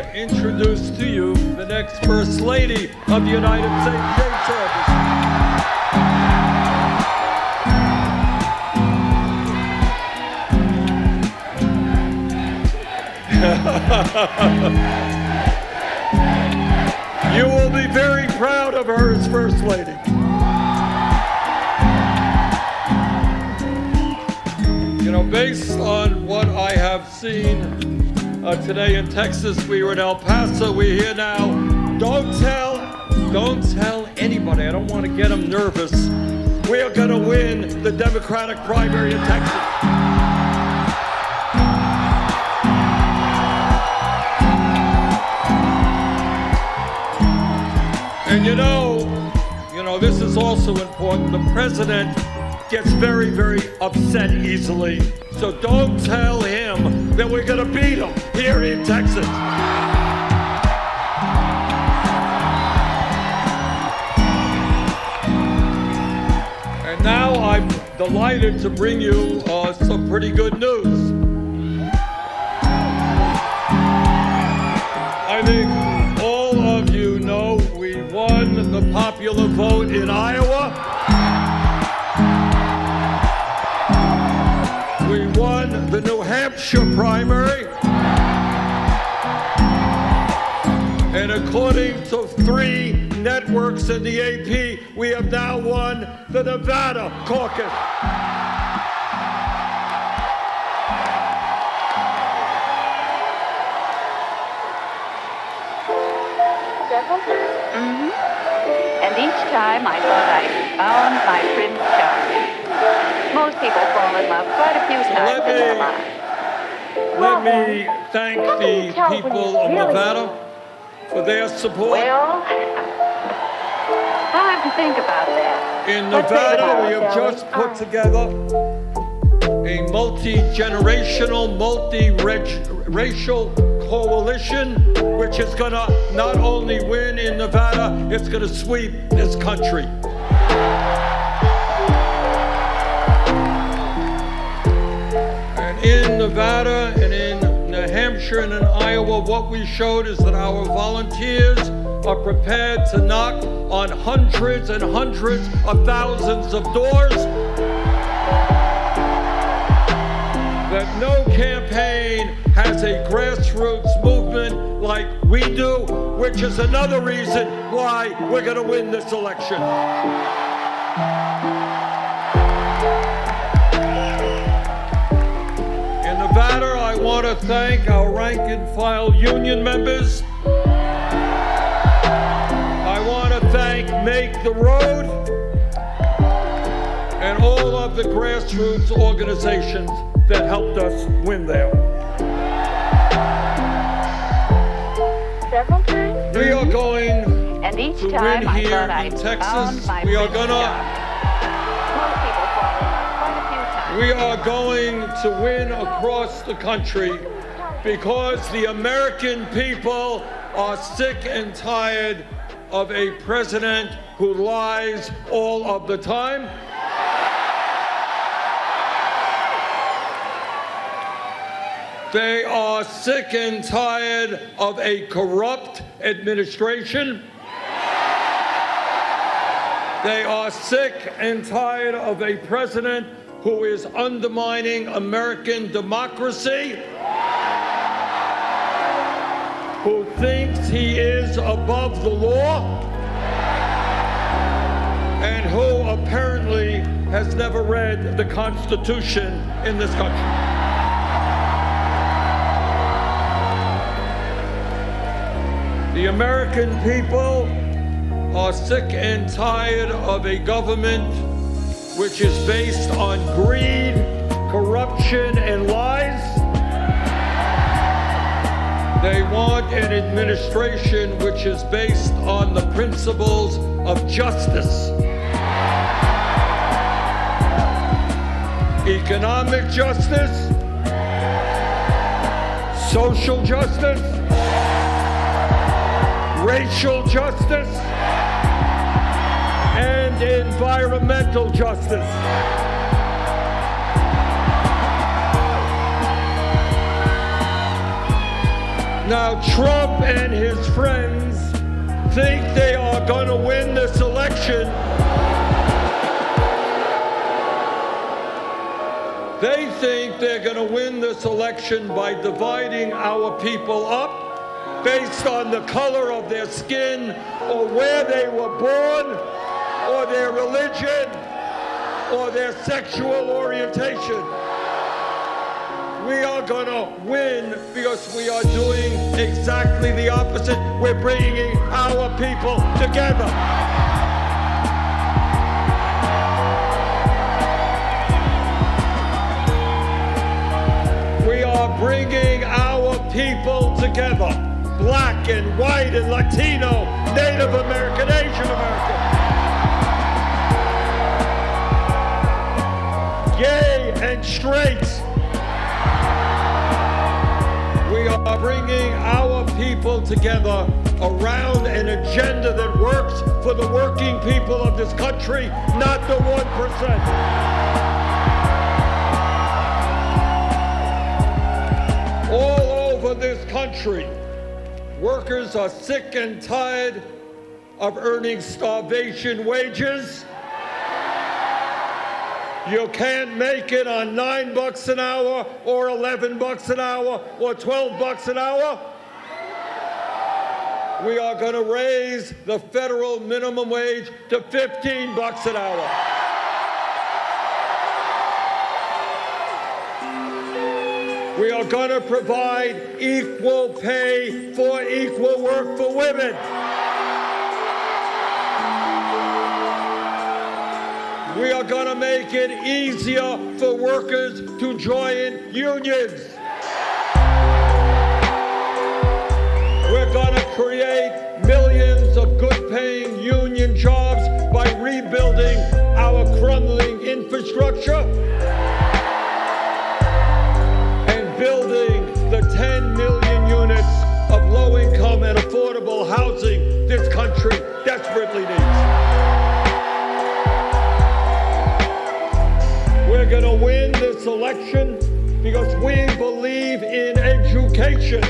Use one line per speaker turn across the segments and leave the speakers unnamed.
to introduce to you the next First Lady of the United States Day Service. You will be very proud of her as First Lady. You know, based on what I have seen today in Texas, we were in El Paso, we're here now. Don't tell anybody, I don't want to get them nervous. We are going to win the Democratic primary in Texas. And you know, this is also important. The president gets very, very upset easily. So don't tell him that we're gonna beat him here in Texas. And now I'm delighted to bring you some pretty good news. I think all of you know we won the popular vote in Iowa. We won the New Hampshire primary. And according to 3 networks in the AP, we have now won the Nevada caucus.
And each time I thought I found my Prince Charming. Most people fall in love quite a few times in their lives.
Let me thank the people of Nevada for their support.
Well, I'll have to think about that.
In Nevada, we have just put together a multi-generational, multi-racial coalition, which is going to not only win in Nevada, it's going to sweep this country. And in Nevada and in New Hampshire and in Iowa, what we showed is that our volunteers are prepared to knock on hundreds and hundreds of thousands of doors. That no campaign has a grassroots movement like we do, which is another reason why we're going to win this election. In Nevada, I want to thank our rank and file union members. I want to thank Make the Road and all of the grassroots organizations that helped us win there.
Several times?
We are going
and each
to
time
win
I
here
thought
in
I'd
Texas.
found my
We are
Prince
gonna
Charming. Most people fall in love quite a few times.
We are going to win across the country because the American people are sick and tired of a president who lies all of the time. They are sick and tired of a corrupt administration. They are sick and tired of a president who is undermining American democracy, who thinks he is above the law, and who apparently has never read the Constitution in this country. The American people are sick and tired of a government which is based on greed, corruption, and lies. They want an administration which is based on the principles of justice. Economic justice, social justice, racial justice, and environmental justice. Now, Trump and his friends think they are going to win this election. They think they're going to win this election by dividing our people up based on the color of their skin or where they were born or their religion or their sexual orientation. We are going to win because we are doing exactly the opposite. We're bringing our people together. We are bringing our people together. Black and white and Latino, Native American, Asian American. Gay and straight. We are bringing our people together around an agenda that works for the working people of this country, not the 1%. All over this country, workers are sick and tired of earning starvation wages. You can't make it on $9 an hour or $11 an hour or $12 an hour. We are going to raise the federal minimum wage to $15 an hour. We are going to provide equal pay for equal work for women. We are going to make it easier for workers to join unions. We're going to create millions of good-paying union jobs by rebuilding our crumbling infrastructure and building the 10 million units of low-income and affordable housing this country desperately needs. We're going to win this election because we believe in education.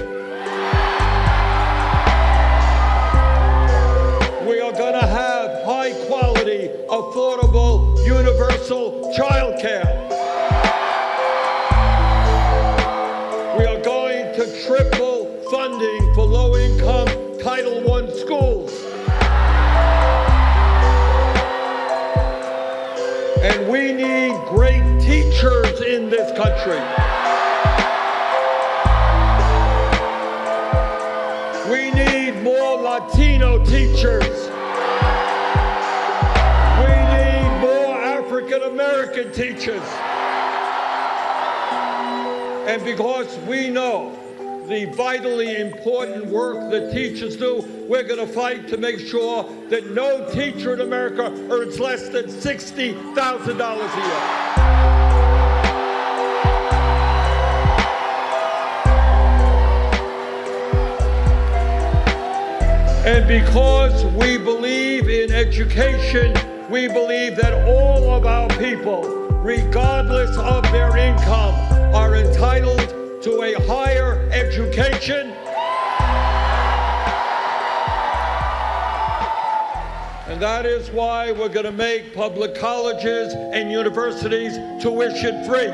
We are going to have high-quality, affordable, universal child care. We are going to triple funding for low-income Title I schools. And we need great teachers in this country. We need more Latino teachers. We need more African American teachers. And because we know the vitally important work that teachers do, we're going to fight to make sure that no teacher in America earns less than $60,000 a year. And because we believe in education, we believe that all of our people, regardless of their income, are entitled to a higher education. And that is why we're going to make public colleges and universities tuition free.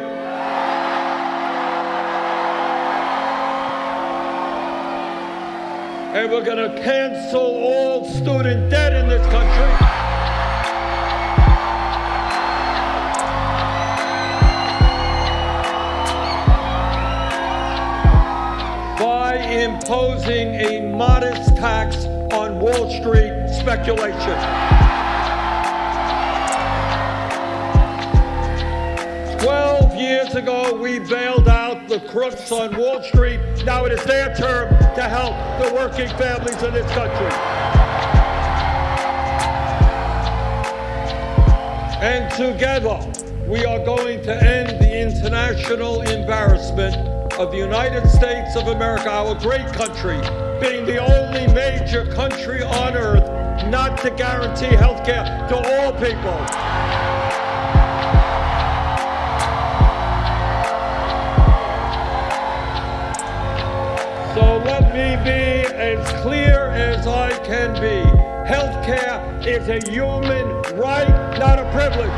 And we're going to cancel all student debt in this country. By imposing a modest tax on Wall Street speculation. 12 years ago, we bailed out the crooks on Wall Street. Now it is their turn to help the working families in this country. And together, we are going to end the international embarrassment of the United States of America, our great country, being the only major country on earth not to guarantee health care to all people. So let me can be. Healthcare is a human right, not a privilege.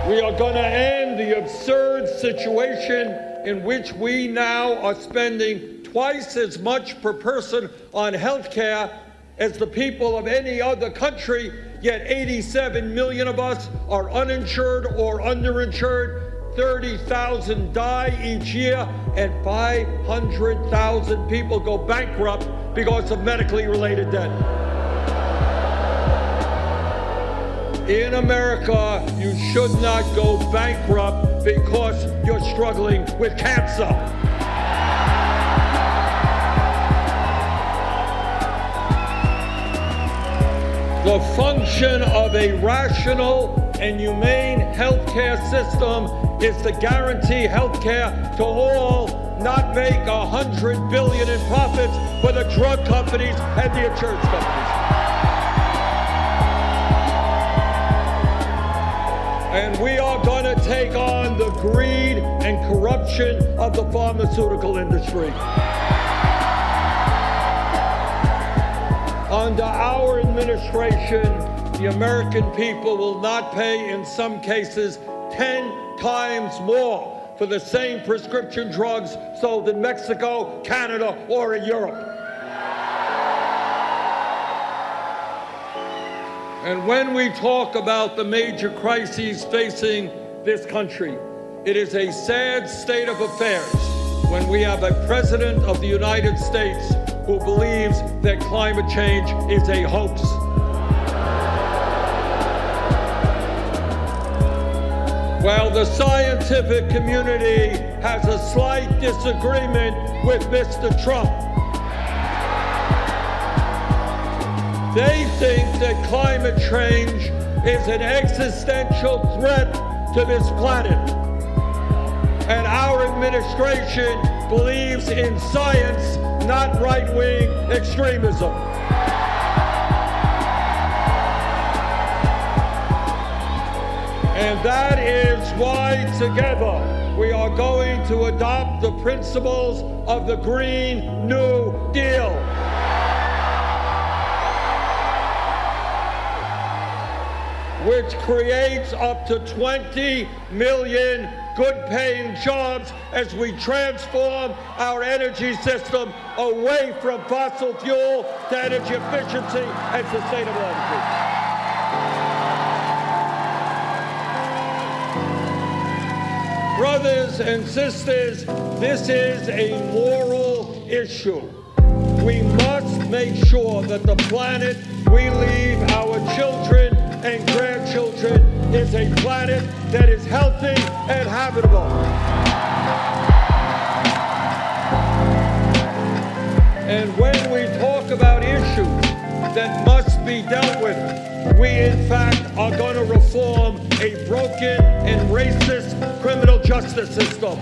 We are going to end the absurd situation in which we now are spending twice as much per person on health care as the people of any other country, yet 87 million of us are uninsured or underinsured. 30,000 die each year, and 500,000 people go bankrupt because of medically related debt. In America, you should not go bankrupt because you're struggling with cancer. The function of a rational and humane healthcare system is to guarantee healthcare to all, not make $100 billion in profits for the drug companies and the insurance companies. And we are going to take on the greed and corruption of the pharmaceutical industry. Under our administration, the American people will not pay, in some cases, 10 times more for the same prescription drugs sold in Mexico, Canada, or in Europe. And when we talk about the major crises facing this country, it is a sad state of affairs when we have a president of the United States who believes that climate change is a hoax. While the scientific community has a slight disagreement with Mr. Trump, they think that climate change is an existential threat to this planet. And our administration believes in science, not right-wing extremism. And that is why together we are going to adopt the principles of the Green New Deal. Which creates up to 20 million good-paying jobs as we transform our energy system away from fossil fuel to energy efficiency and sustainable energy. Brothers and sisters, this is a moral issue. We must make sure that the planet we leave our children and grandchildren is a planet that is healthy and habitable. And when we talk about issues that must be dealt with, we in fact are going to reform a broken and racist criminal justice system.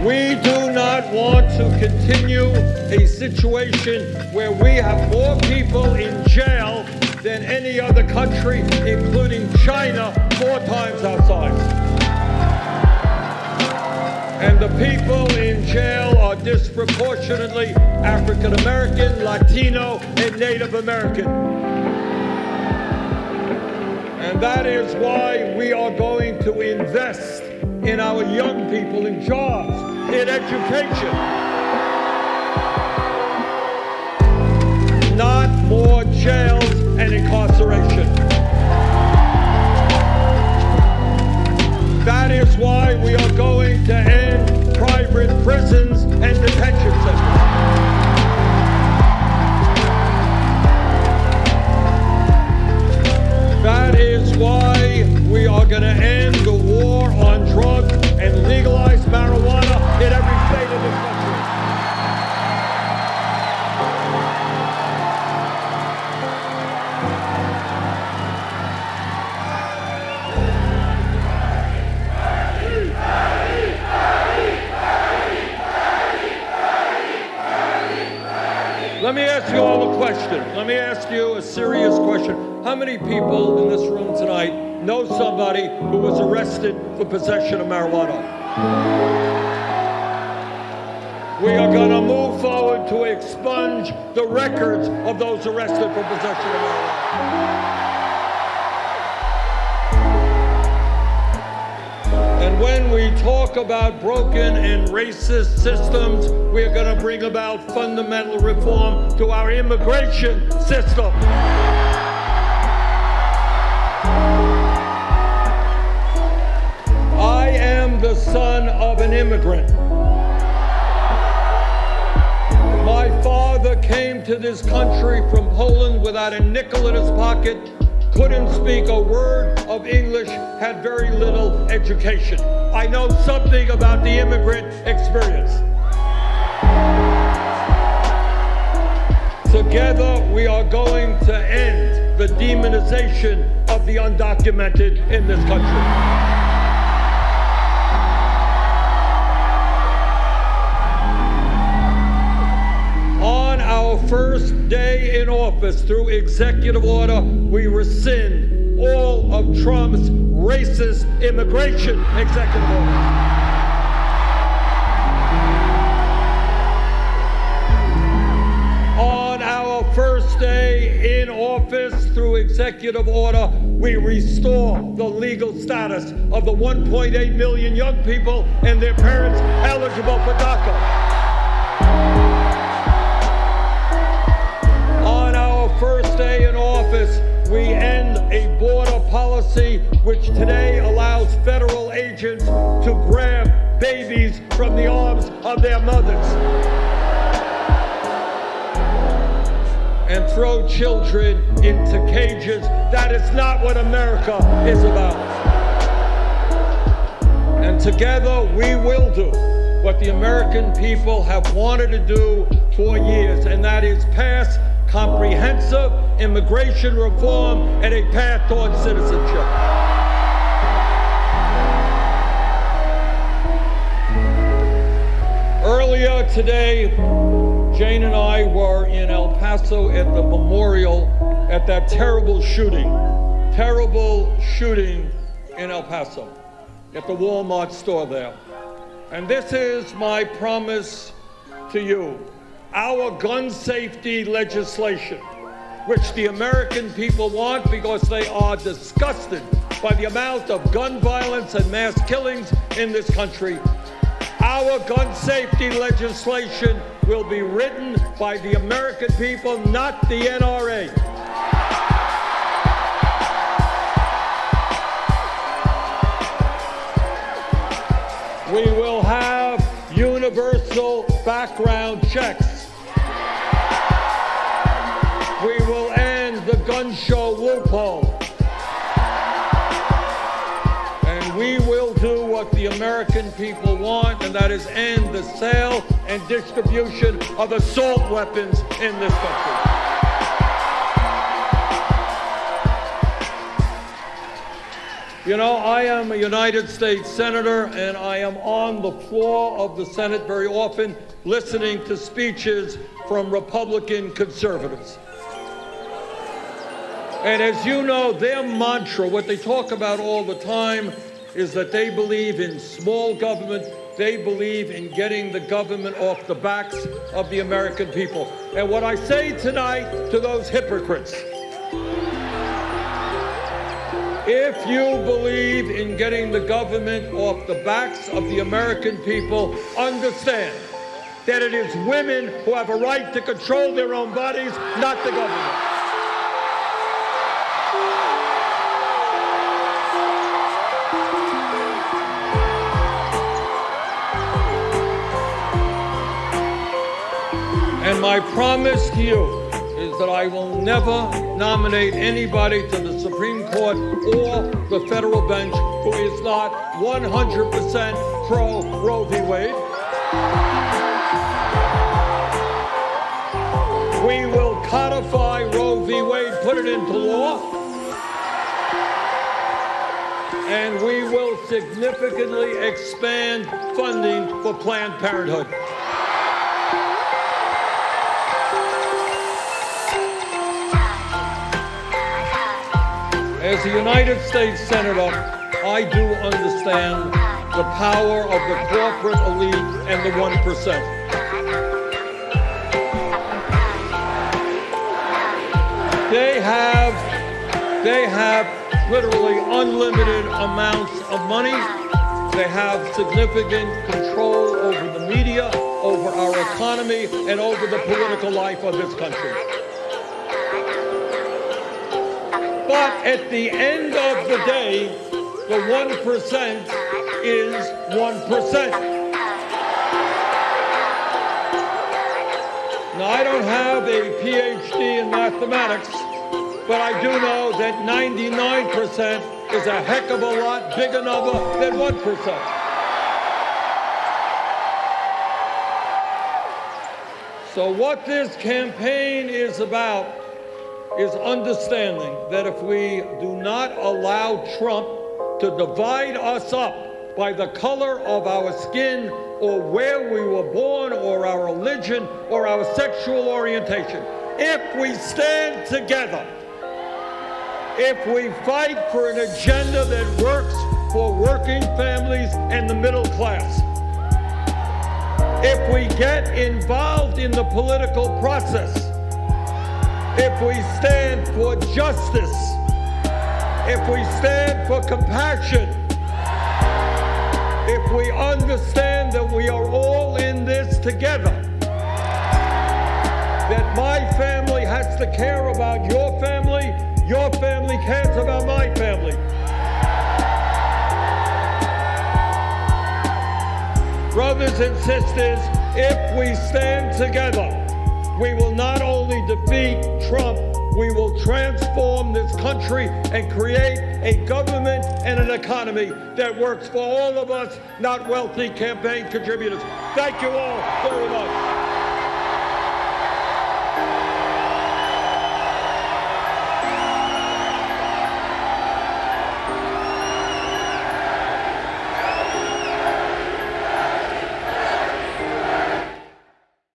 We do not want to continue a situation where we have more people in jail than any other country, including China, 4 times our size. And the people in jail are disproportionately African American, Latino, and Native American. And that is why we are going to invest in our young people, in jobs, in education. Not more jails and incarceration. That is why we are going to end private prisons and detention centers. That is why we are going to end the war on drugs and legalize marijuana in every state of this country. Let me ask you all a question. Let me ask you a serious question. How many people in this room tonight know somebody who was arrested for possession of marijuana. We are going to move forward to expunge the records of those arrested for possession of marijuana. And when we talk about broken and racist systems, we are going to bring about fundamental reform to our immigration system. I am the son of an immigrant. My father came to this country from Poland without a nickel in his pocket, couldn't speak a word of English, had very little education. I know something about the immigrant experience. Together, we are going to end the demonization of the undocumented in this country. First day in office, through executive order, we rescind all of Trump's racist immigration executive orders. On our first day in office, through executive order, we restore the legal status of the 1.8 million young people and their parents eligible for DACA. First day in office, we end a border policy which today allows federal agents to grab babies from the arms of their mothers and throw children into cages. That is not what America is about. And together we will do what the American people have wanted to do for years, and that is pass comprehensive immigration reform and a path towards citizenship. Earlier today, Jane and I were in El Paso at the memorial at that terrible shooting in El Paso, at the Walmart store there. And this is my promise to you. Our gun safety legislation, which the American people want because they are disgusted by the amount of gun violence and mass killings in this country. Our gun safety legislation will be written by the American people, not the NRA. We will have universal background checks. We will end the gun show loophole. And we will do what the American people want, and that is end the sale and distribution of assault weapons in this country. You know, I am a United States Senator, and I am on the floor of the Senate very often listening to speeches from Republican conservatives. And as you know, their mantra, what they talk about all the time, is that they believe in small government. They believe in getting the government off the backs of the American people. And what I say tonight to those hypocrites, if you believe in getting the government off the backs of the American people, understand that it is women who have a right to control their own bodies, not the government. And my promise to you is that I will never nominate anybody to the Supreme Court or the federal bench who is not 100% pro Roe v. Wade. We will codify Roe v. Wade, put it into law, and we will significantly expand funding for Planned Parenthood. As a United States Senator, I do understand the power of the corporate elite and the 1%. They have literally unlimited amounts of money. They have significant control over the media, over our economy, and over the political life of this country. But at the end of the day, the 1% is 1%. Now, I don't have a PhD in mathematics, but I do know that 99% is a heck of a lot bigger number than 1%. So what this campaign is about is understanding that if we do not allow Trump to divide us up by the color of our skin or where we were born or our religion or our sexual orientation, if we stand together, if we fight for an agenda that works for working families and the middle class, if we get involved in the political process, if we stand for justice, if we stand for compassion, if we understand that we are all in this together, that my family has to care about your family cares about my family. Brothers and sisters, if we stand together, we will not only defeat Trump, we will transform this country and create a government and an economy that works for all of us, not wealthy campaign contributors. Thank you all very much.